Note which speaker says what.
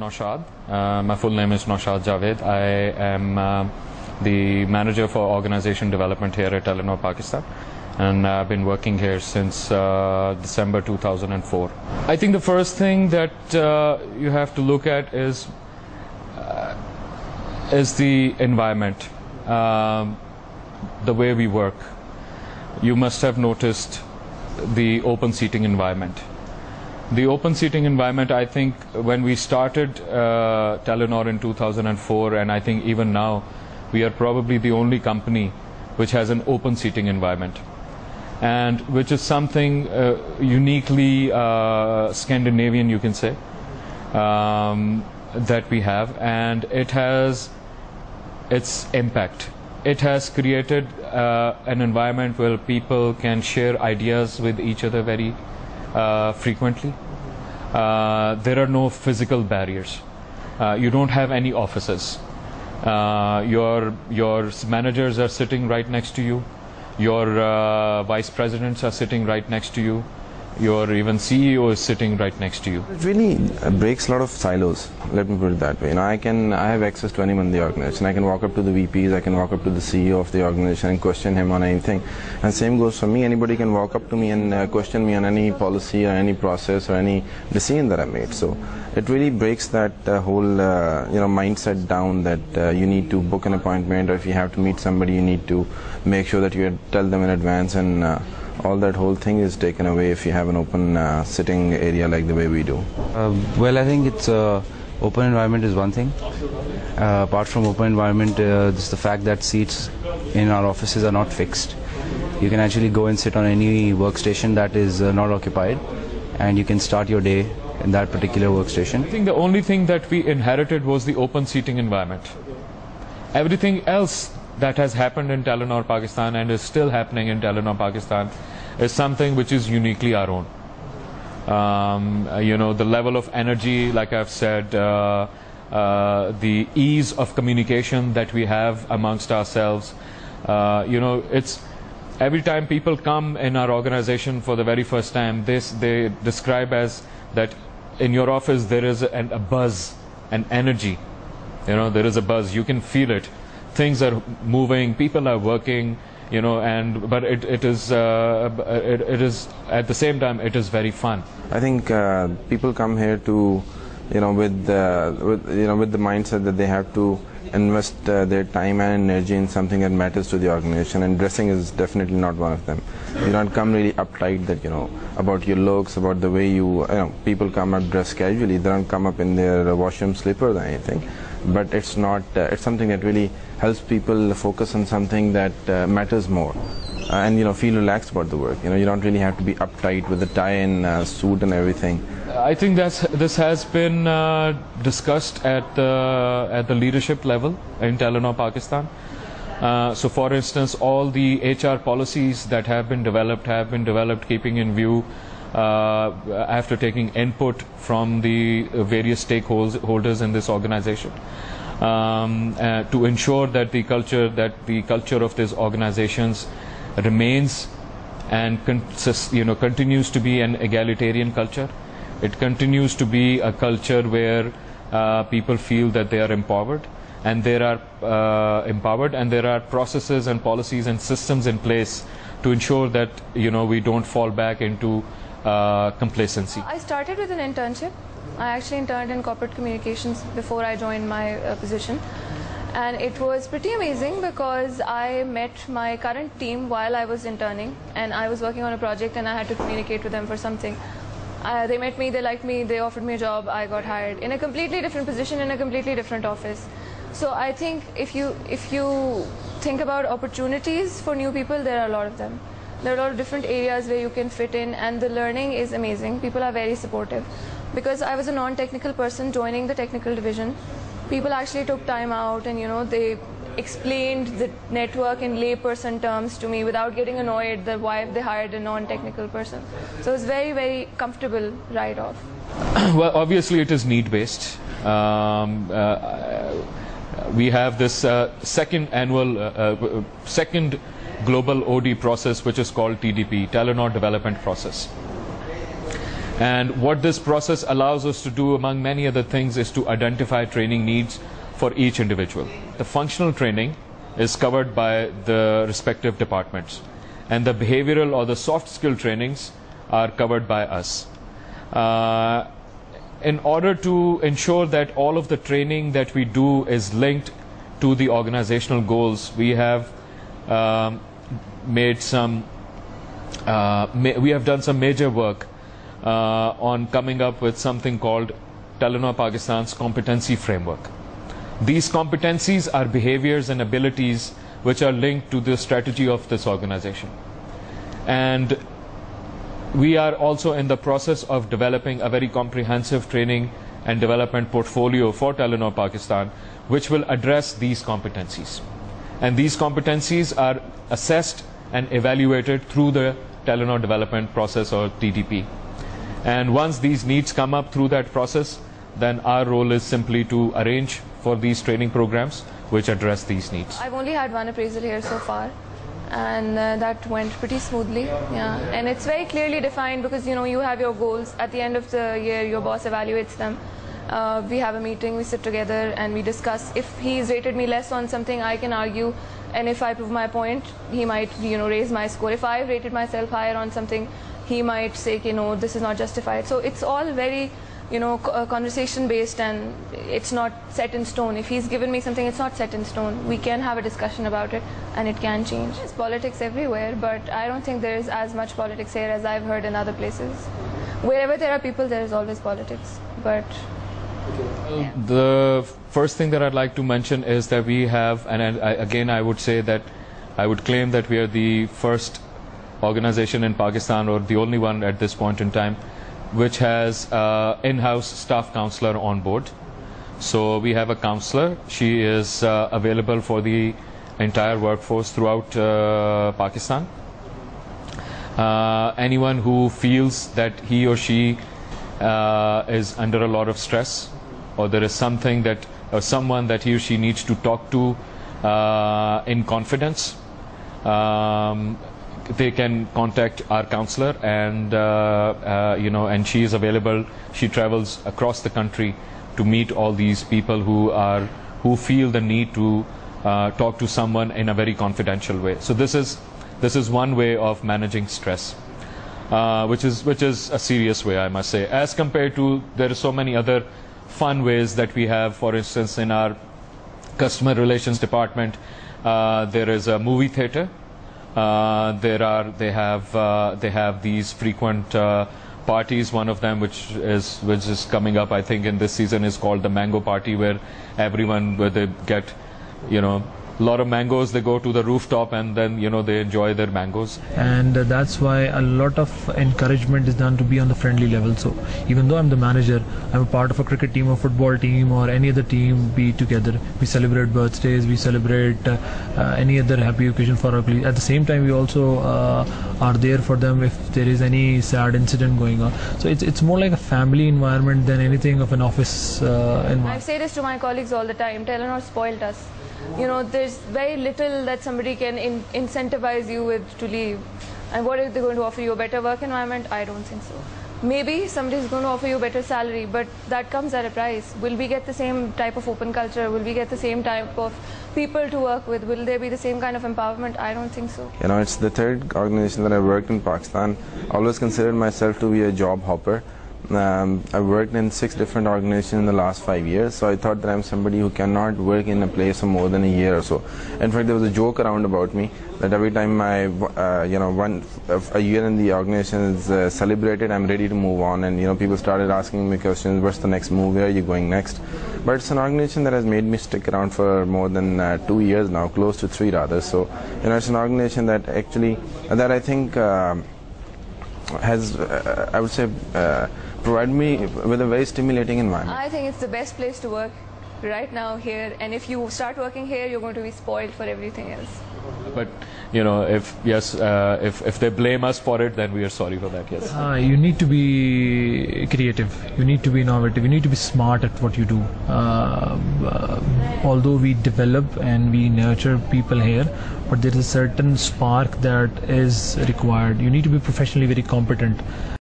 Speaker 1: am Naushad. My full name is Naushad Javed. I am the manager for organization development here at Telenor Pakistan, and I've been working here since December 2004. I think the first thing that you have to look at is the environment, the way we work. You must have noticed the open seating environment. The open seating environment, I think when we started Telenor in 2004, and I think even now, we are probably the only company which has an open seating environment, and which is something uniquely Scandinavian, you can say, that we have, and it has its impact. It has created an environment where people can share ideas with each other very frequently. There are no physical barriers. You don't have any offices. Your managers are sitting right next to you. Your vice presidents are sitting right next to you. Your even CEO is sitting right next to you.
Speaker 2: It really breaks a lot of silos, let me put it that way. I have access to anyone in the organization. I can walk up to the VPs, I can walk up to the CEO of the organization and question him on anything. And same goes for me. Anybody can walk up to me and question me on any policy or any process or any decision that I made. So it really breaks that whole mindset down that you need to book an appointment, or if you have to meet somebody, you need to make sure that you tell them in advance, and all that whole thing is taken away if you have an open sitting area like the way we do.
Speaker 3: Well, I think it's open environment is one thing. Apart from open environment, it's the fact that seats in our offices are not fixed. You can actually go and sit on any workstation that is not occupied, and you can start your day in that particular workstation.
Speaker 1: I think the only thing that we inherited was the open seating environment. Everything else that has happened in Telenor Pakistan and is still happening in Telenor Pakistan is something which is uniquely our own. The level of energy, like I've said, the ease of communication that we have amongst ourselves. It's every time people come in our organization for the very first time, they describe as that in your office there is a buzz, an energy. There is a buzz. You can feel it. Things are moving, people are working, but it is at the same time it is very fun.
Speaker 2: I think people come here to with the mindset that they have to invest their time and energy in something that matters to the organization, and dressing is definitely not one of them. You don't come really uptight that about your looks, about the way people come up dressed casually. They don't come up in their washroom slippers or anything. But it's not. It's something that really helps people focus on something that matters more, and feel relaxed about the work. You don't really have to be uptight with the tie and suit and everything.
Speaker 1: I think this has been discussed at the leadership level in Telenor Pakistan. So, for instance, all the HR policies that have been developed keeping in view after taking input from the various stakeholders in this organization, to ensure that the culture of these organizations remains and continues to be an egalitarian culture. It continues to be a culture where people feel that they are empowered, and there are processes and policies and systems in place to ensure that we don't fall back into complacency.
Speaker 4: I started with an internship. I actually interned in corporate communications before I joined my position, and it was pretty amazing because I met my current team while I was interning, and I was working on a project and I had to communicate with them for something. They met me, they liked me, they offered me a job, I got hired in a completely different position in a completely different office. So I think if you think about opportunities for new people, there are a lot of them. There are a lot of different areas where you can fit in, and the learning is amazing. People are very supportive. Because I was a non-technical person joining the technical division, people actually took time out and they explained the network in layperson terms to me without getting annoyed that why they hired a non-technical person. So it was very, very comfortable right off.
Speaker 1: Well, obviously it is need-based. We have this second global OD process, which is called TDP, Telenor Development Process. And what this process allows us to do, among many other things, is to identify training needs for each individual. The functional training is covered by the respective departments, and the behavioral or the soft skill trainings are covered by us. In order to ensure that all of the training that we do is linked to the organizational goals, we have made some we have done some major work on coming up with something called Telenor Pakistan's competency framework. These competencies are behaviors and abilities which are linked to the strategy of this organization. And we are also in the process of developing a very comprehensive training and development portfolio for Telenor Pakistan, which will address these competencies. And these competencies are assessed and evaluated through the Telenor development process, or TDP. And once these needs come up through that process, then our role is simply to arrange for these training programs which address these needs.
Speaker 4: I've only had one appraisal here so far, and that went pretty smoothly. Yeah, and it's very clearly defined, because you have your goals. At the end of the year, your boss evaluates them. We have a meeting, we sit together and we discuss. If he's rated me less on something, I can argue, and if I prove my point, he might raise my score. If I've rated myself higher on something, he might say, no, this is not justified. So it's all very conversation based, and it's not set in stone. If he's given me something, it's not set in stone. We can have a discussion about it, and it can change. There's politics everywhere, but I don't think there's as much politics here as I've heard in other places. Wherever there are people, there is always politics. But yeah.
Speaker 1: The first thing that I'd like to mention is that we have, and again I would say that I would claim that we are the first organization in Pakistan, or the only one at this point in time, which has in-house staff counselor on board. So we have a counselor. She is available for the entire workforce throughout Pakistan. Anyone who feels that he or she is under a lot of stress, or there is something that, or someone that he or she needs to talk to in confidence, they can contact our counselor, and and she is available. She travels across the country to meet all these people who feel the need to talk to someone in a very confidential way. So this is one way of managing stress, which is a serious way, I must say. As compared to, there are so many other fun ways that we have. For instance, in our customer relations department, there is a movie theater. They have these frequent parties. One of them, which is coming up, I think, in this season, is called the Mango Party, where they get a lot of mangoes. They go to the rooftop, and then they enjoy their mangoes.
Speaker 5: And that's why a lot of encouragement is done to be on the friendly level. So even though I'm the manager, I'm a part of a cricket team or football team or any other team, be together. We celebrate birthdays, we celebrate any other happy occasion for our colleagues. At the same time, we also are there for them if there is any sad incident going on. So it's more like a family environment than anything of an office environment.
Speaker 4: I say this to my colleagues all the time. Telenor spoiled us. There's very little that somebody can incentivize you with to leave. And what are they going to offer you? A better work environment? I don't think so. Maybe somebody's going to offer you a better salary, but that comes at a price. Will we get the same type of open culture? Will we get the same type of people to work with? Will there be the same kind of empowerment? I don't think so.
Speaker 2: It's the third organization that I've worked in Pakistan. I always considered myself to be a job hopper. I've worked in 6 different organizations in the last 5 years, so I thought that I'm somebody who cannot work in a place for more than a year or so. In fact, there was a joke around about me that every time a year in the organization is celebrated, I'm ready to move on, and people started asking me questions: what's the next move? Where are you going next? But it's an organization that has made me stick around for more than 2 years now, close to 3 rather. So it's an organization that actually that I think has I would say provided me with a very stimulating environment.
Speaker 4: I think it's the best place to work right now here, and if you start working here, you're going to be spoiled for everything else.
Speaker 1: But if they blame us for it, then we are sorry for that. Yes.
Speaker 5: You need to be creative. You need to be innovative. You need to be smart at what you do. Although we develop and we nurture people here, but there is a certain spark that is required. You need to be professionally very competent.